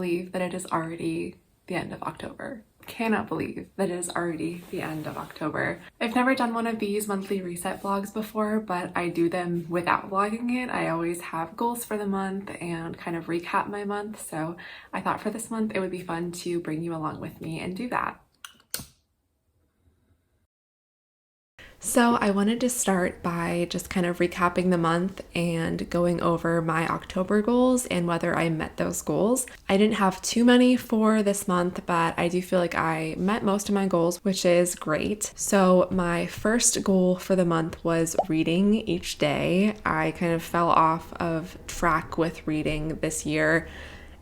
believe that it is already the end of October. Cannot believe that it is already the end of October. I've never done one of these monthly reset vlogs before, but I do them without vlogging it. I always have goals for the month and kind of recap my month, so I thought for this month it would be fun to bring you along with me and do that. So I wanted to start by just kind of recapping the month and going over my October goals and whether I met those goals. I didn't have too many for this month, but I do feel like I met most of my goals, which is great. So my first goal for the month was reading each day. I kind of fell off of track with reading this year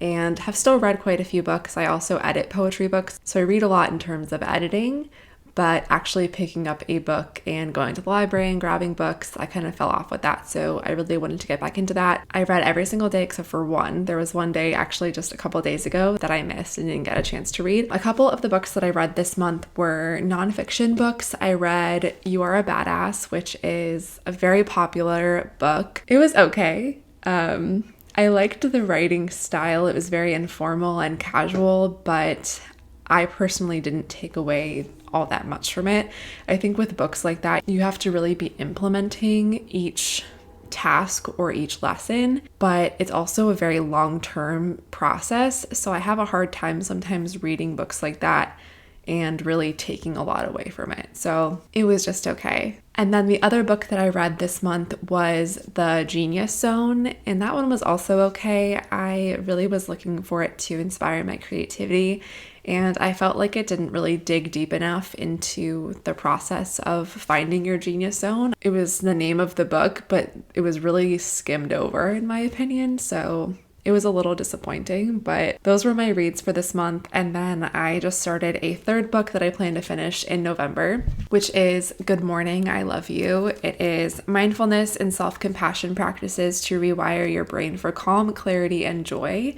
and have still read quite a few books. I also edit poetry books, so I read a lot in terms of editing. But actually picking up a book and going to the library and grabbing books, I kind of fell off with that. So I really wanted to get back into that. I read every single day except for one. There was one day actually just a couple of days ago that I missed and didn't get a chance to read. A couple of the books that I read this month were nonfiction books. I read You Are a Badass, which is a very popular book. It was okay. I liked the writing style. It was very informal and casual, but I personally didn't take away all that much from it. I think with books like that, you have to really be implementing each task or each lesson, but it's also a very long-term process. So I have a hard time sometimes reading books like that and really taking a lot away from it. So it was just okay. And then the other book that I read this month was The Genius Zone, and that one was also okay. I really was looking for it to inspire my creativity, and I felt like it didn't really dig deep enough into the process of finding your genius zone. It was the name of the book, but it was really skimmed over in my opinion, so it was a little disappointing, but those were my reads for this month. And then I just started a third book that I plan to finish in November, which is Good Morning, I Love You. It is mindfulness and self-compassion practices to rewire your brain for calm, clarity, and joy.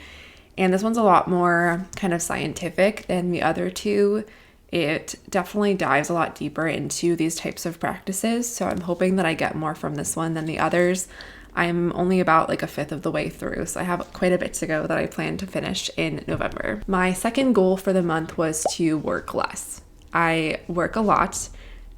And this one's a lot more kind of scientific than the other two. It definitely dives a lot deeper into these types of practices. So I'm hoping that I get more from this one than the others. I'm only about like a fifth of the way through, so I have quite a bit to go that I plan to finish in November. My second goal for the month was to work less. I work a lot.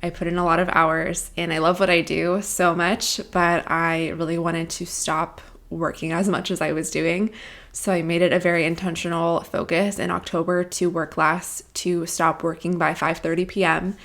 I put in a lot of hours and I love what I do so much, but I really wanted to stop working as much as I was doing. So I made it a very intentional focus in October to work less, to stop working by 5:30 p.m.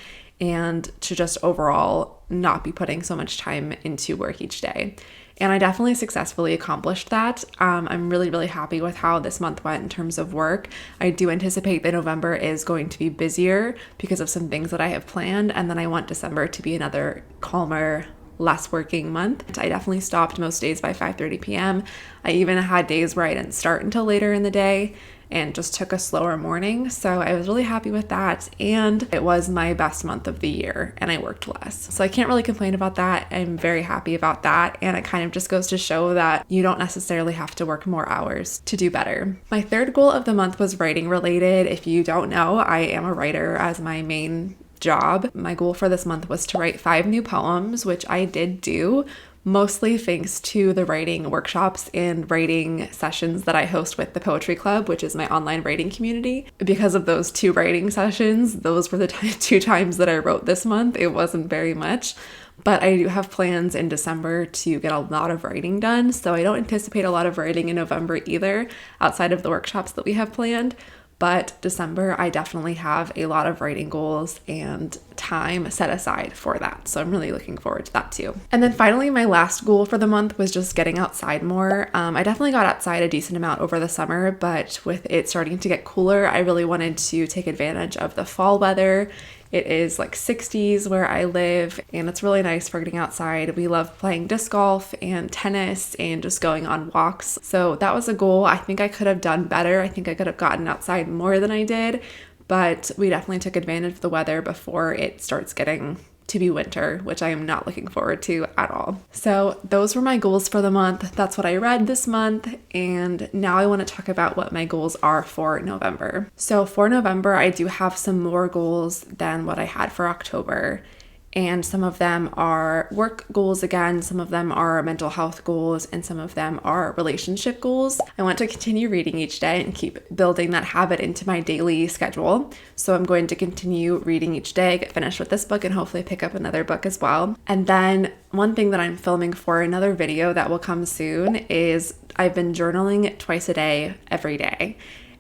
and to just overall not be putting so much time into work each day. And I definitely successfully accomplished that. I'm really, really happy with how this month went in terms of work. I do anticipate that November is going to be busier because of some things that I have planned. And then I want December to be another calmer, less working month. I definitely stopped most days by 5:30 p.m. I even had days where I didn't start until later in the day and just took a slower morning. So I was really happy with that. And it was my best month of the year and I worked less. So I can't really complain about that. I'm very happy about that. And it kind of just goes to show that you don't necessarily have to work more hours to do better. My third goal of the month was writing related. If you don't know, I am a writer as my main job. My goal for this month was to write 5 new poems, which I did do, mostly thanks to the writing workshops and writing sessions that I host with the Poetry Club, which is my online writing community. Because of those 2 writing sessions, those were the 2 times that I wrote this month. It wasn't very much, but I do have plans in December to get a lot of writing done, so I don't anticipate a lot of writing in November either, outside of the workshops that we have planned. But December, I definitely have a lot of writing goals and time set aside for that. So I'm really looking forward to that too. And then finally, my last goal for the month was just getting outside more. I definitely got outside a decent amount over the summer, but with it starting to get cooler, I really wanted to take advantage of the fall weather. It is like 60s where I live, and it's really nice for getting outside. We love playing disc golf and tennis and just going on walks. So that was a goal. I think I could have done better. I think I could have gotten outside more than I did, but we definitely took advantage of the weather before it starts getting to be winter, which I am not looking forward to at all. So those were my goals for the month. That's what I read this month. And now I want to talk about what my goals are for November. So for November, I do have some more goals than what I had for October. And some of them are work goals again, some of them are mental health goals, and some of them are relationship goals. I want to continue reading each day and keep building that habit into my daily schedule. So I'm going to continue reading each day, get finished with this book, and hopefully pick up another book as well. And then one thing that I'm filming for another video that will come soon is I've been journaling twice a day, every day.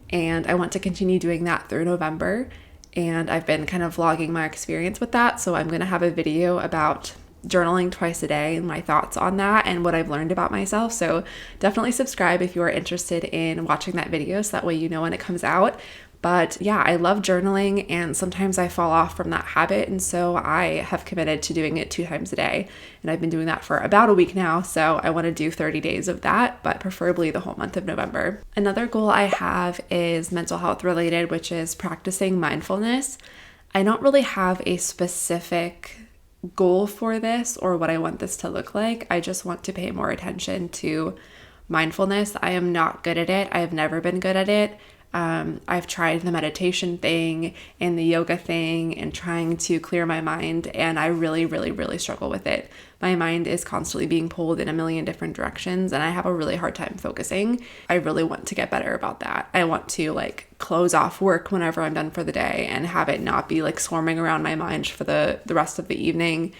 And I want to continue doing that through November. And I've been kind of vlogging my experience with that. So I'm going to have a video about journaling twice a day and my thoughts on that and what I've learned about myself. So definitely subscribe if you are interested in watching that video, so that way you know when it comes out. But yeah, I love journaling, and sometimes I fall off from that habit. And so I have committed to doing it 2 times a day. And I've been doing that for about a week now. So I want to do 30 days of that, but preferably the whole month of November. Another goal I have is mental health related, which is practicing mindfulness. I don't really have a specific goal for this or what I want this to look like. I just want to pay more attention to mindfulness. I am not good at it. I have never been good at it. I've tried the meditation thing and the yoga thing and trying to clear my mind, and I really struggle with it. My mind is constantly being pulled in a million different directions, and I have a really hard time focusing. I really want to get better about that. I want to close off work whenever I'm done for the day and have it not be swarming around my mind for the rest of the evening.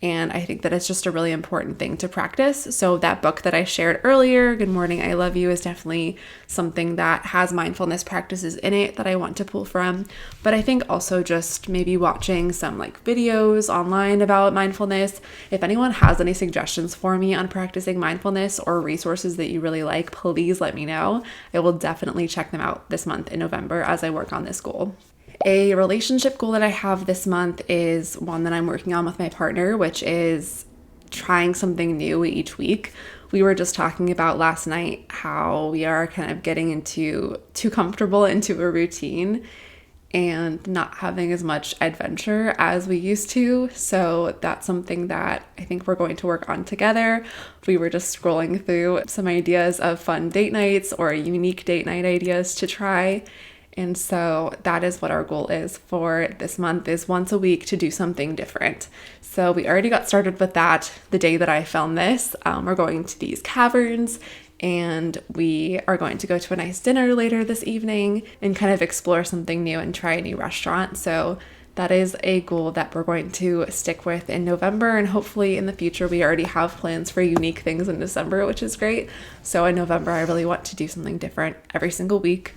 And I think that it's just a really important thing to practice. So that book that I shared earlier, Good Morning, I Love You, is definitely something that has mindfulness practices in it that I want to pull from. But I think also just maybe watching some videos online about mindfulness. If anyone has any suggestions for me on practicing mindfulness or resources that you really like, please let me know. I will definitely check them out this month in November as I work on this goal. A relationship goal that I have this month is one that I'm working on with my partner, which is trying something new each week. We were just talking about last night how we are kind of getting too comfortable into a routine and not having as much adventure as we used to. So that's something that I think we're going to work on together. We were just scrolling through some ideas of fun date nights or unique date night ideas to try. And so that is what our goal is for this month, is once a week to do something different. So we already got started with that the day that I filmed this. We're going to these caverns, and we are going to go to a nice dinner later this evening and kind of explore something new and try a new restaurant. So that is a goal that we're going to stick with in November, and hopefully in the future we already have plans for unique things in December, which is great. So in November I really want to do something different every single week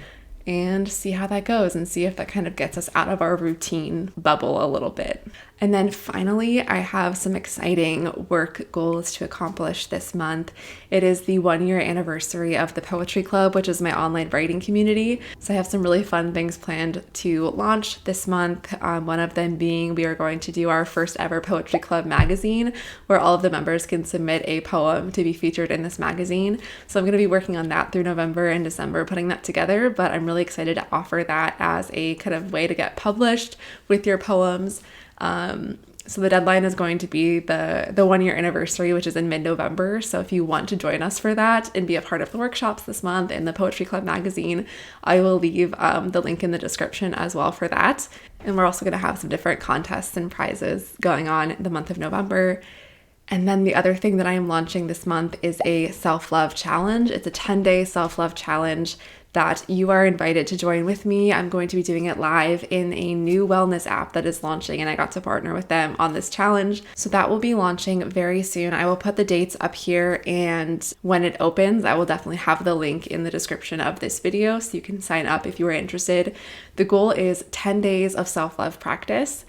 and see how that goes and see if that kind of gets us out of our routine bubble a little bit. And then finally, I have some exciting work goals to accomplish this month. It is the 1-year anniversary of the Poetry Club, which is my online writing community. So I have some really fun things planned to launch this month. One of them being we are going to do our first ever Poetry Club magazine, where all of the members can submit a poem to be featured in this magazine. So I'm going to be working on that through November and December, putting that together, but I'm really excited to offer that as a kind of way to get published with your poems. So the deadline is going to be the 1-year anniversary, which is in mid-November. So if you want to join us for that and be a part of the workshops this month and the Poetry Club magazine, I will leave the link in the description as well for that. And we're also going to have some different contests and prizes going on the month of November. And then the other thing that I am launching this month is a self-love challenge. It's a 10-day self-love challenge that you are invited to join with me. I'm going to be doing it live in a new wellness app that is launching, and I got to partner with them on this challenge. So that will be launching very soon. I will put the dates up here, and when it opens, I will definitely have the link in the description of this video so you can sign up if you are interested. The goal is 10 days of self-love practice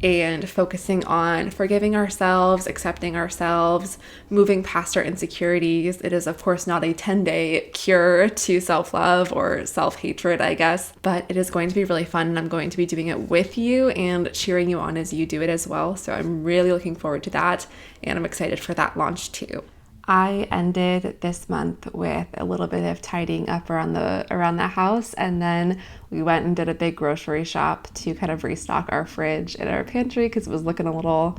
and focusing on forgiving ourselves, accepting ourselves, moving past our insecurities. It is, of course, not a 10-day cure to self-love or self-hatred, I guess, but it is going to be really fun, and I'm going to be doing it with you and cheering you on as you do it as well. So I'm really looking forward to that, and I'm excited for that launch too. I ended this month with a little bit of tidying up around the house, and then we went and did a big grocery shop to kind of restock our fridge and our pantry because it was looking a little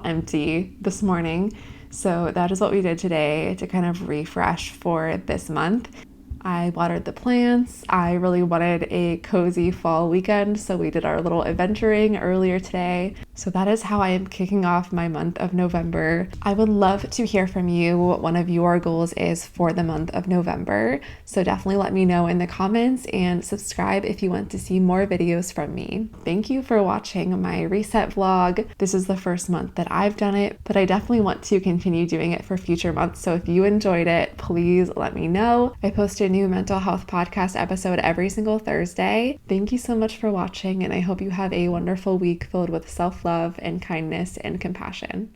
empty this morning. So that is what we did today to kind of refresh for this month. I watered the plants. I really wanted a cozy fall weekend, so we did our little adventuring earlier today. So that is how I am kicking off my month of November. I would love to hear from you what one of your goals is for the month of November. So definitely let me know in the comments and subscribe if you want to see more videos from me. Thank you for watching my reset vlog. This is the first month that I've done it, but I definitely want to continue doing it for future months. So if you enjoyed it, please let me know. I post a new mental health podcast episode every single Thursday. Thank you so much for watching, and I hope you have a wonderful week filled with self-love and kindness and compassion.